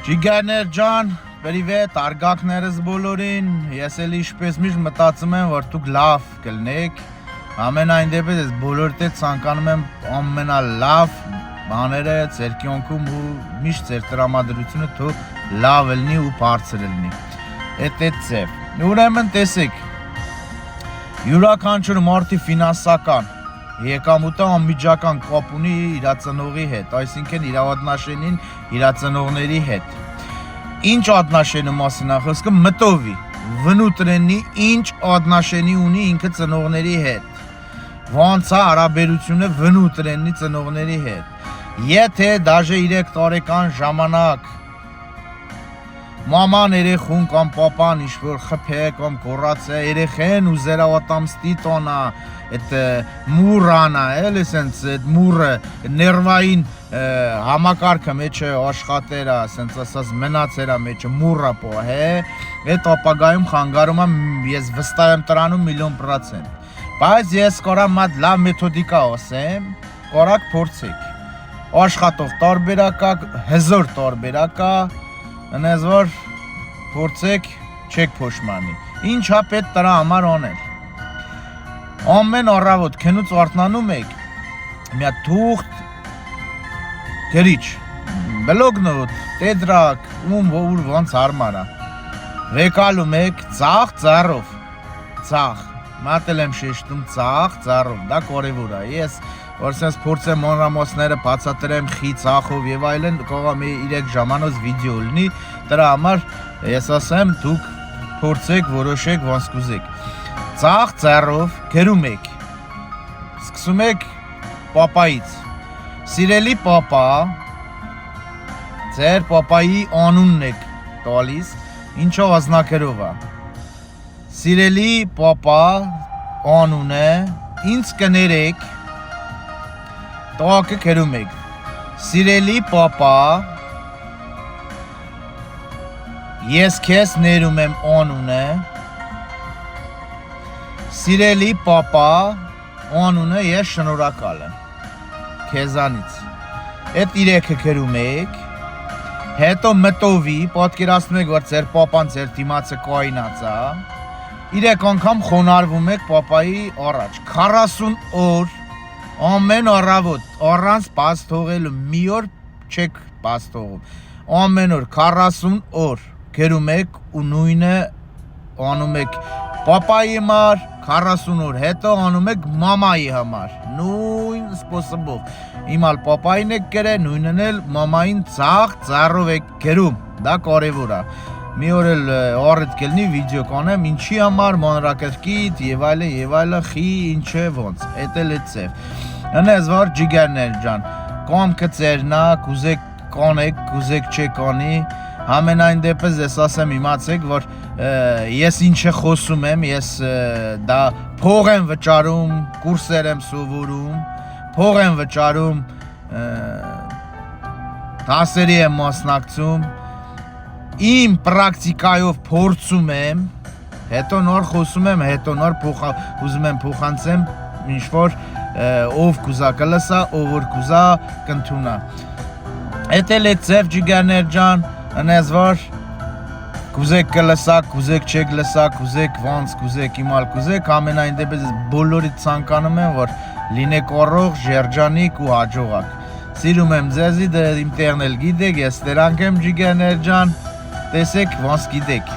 Ջիգարներ ջան, պրիվետ, արգակներս բոլորին, ես էլ ինչպես միշտ մտածում եմ, որ դուք լավ կլնեք, ամենայն դեպս ես բոլորդ է ցանկանում եմ ամենալավ բաները ձեր կյանքում ու միշտ ձեր տրամադրությունը թող լավ լինի ու բարձր լինի։ Էդ ձև։ Ուրեմն տեսեք, յուրաքանչյուր մարդի ֆինանսական եկամուտը անմիջական կապ ունի իր ծնողի հետ, այսինքն իր ոտնաշենին իր ծնողների հետ։ Ինչ ոտնաշենի մասին է խոսքը, մտովի, վնուտրենի ինչ ոտնաշենի ունի ինքը ծնողների հետ։ Ոնց է հարաբերությունը վնուտրենի ծնողների հետ։ Եթե դաժե 3 տարեկան ժամանակ մաման երեխուն կամ պապան ինչ-որ խփե կամ կորացե երեխեն ու զերավատամստի տոնա այդ մուրանա էլ էսենց այդ մուրը ներվային համակարգը մեջը աշխատերա ասենց ասած մնացերա մեջը մուրը պոհե այդ ապագայում խանգարում եմ ես վստահ եմ տրանում 1,000,000%, բայց ես կորամ մատ լավ մեթոդիկա ասեմ, կորակ փորձեք աշխատող տարբերակա հզոր տարբերակա Անես որ փորձեք չեք փոշմանի։ Ինչա պետք դրա համար անել։ Ամեն առավոտ քնուց արթնանում եք, մի հատ թուղթ գրիչ, բլոգնոտ, տետրակ, ուր ոնց հարմար է։ Վեկալում եք ծախ ծառով։ Ծախ։ Մատել եմ շեշտում ծախ ծառով, դա կարևոր է։ Ես Որսենց փորձեմ մանրամասները բացատրեմ խի ծախով եւ այլն, կարող է 3 ժամանոց վիդեո լինի, դրա համար ես ասեմ դուք փորձեք որոշեք ոնց կուզեք։ Ծախ ծառով գրում եք։ Սկսում եք պապայից։ Սիրելի պապա, ձեր պապայի անունն եք տալիս, ինչով ազնագրով է։ Սիրելի պապա անունը ինձ կներեք Տակը կերում եք, սիրելի պապա, ես քեզ ներում եմ անունը, սիրելի պապա, անունը ես շնորհակալ եմ, քեզանից, այդ 3-ը կերում եք, հետո մտովի, պատկերացնում եք, որ ձեր պապան ձեր դիմացը կայնած է, 3 անգամ խոնարհվում եք պապայի առաջ, 40 օր, Ամեն առավոտ առանց բաց թողելու մի օր չեք բաց թողում։ Ամեն օր 40 օր գրում եք ու նույնը անում եք պապայի համար 40 օր, հետո անում եք մամայի համար։ Նույն սպոսոբով։ Իմալ պապային եք գրել, նույնն էլ մամային ծախ ծառով եք գրում։ Դա կարևոր է։ Մի օր էլ առիթ կլինի վիդեո կանեմ ինչի համար մանրակրկիտ եւ այլն խի ինչը ոնց էդ էլ է ծև անես որ ջիգարներ ջան կամքը ձերնա կուզեք կանեք կուզեք չեք անի ամենայն դեպս ես ասեմ իմացեք որ ես ինչը խոսում եմ ես դա փող եմ վճարում կուրսեր եմ սովորում փող եմ վճարում դասերի եմ մասնակցում Իմ պրակտիկայով փորձում եմ, հետո նոր խոսում եմ, հետո նոր ուզում եմ փոխանցեմ ինչ-որ ով կուզա կլսա, ով որ կուզա կընդունա։ Էդ էլ է ձև ջիգարներ ջան, անես որ կուզեք կլսա, կուզեք չեք լսա, կուզեք ոնց, կուզեք իմալ կուզեք, ամենայն դեպս բոլորից ցանկանում եմ, որ լինեք առողջ, երջանիկ ու հաջողակ։ Սիրում եմ ձեզի, դե իմ տեղն էլ գիտեք, ես տերանք եմ ջիգարներ ջան Տեսեք ոնց գիտեք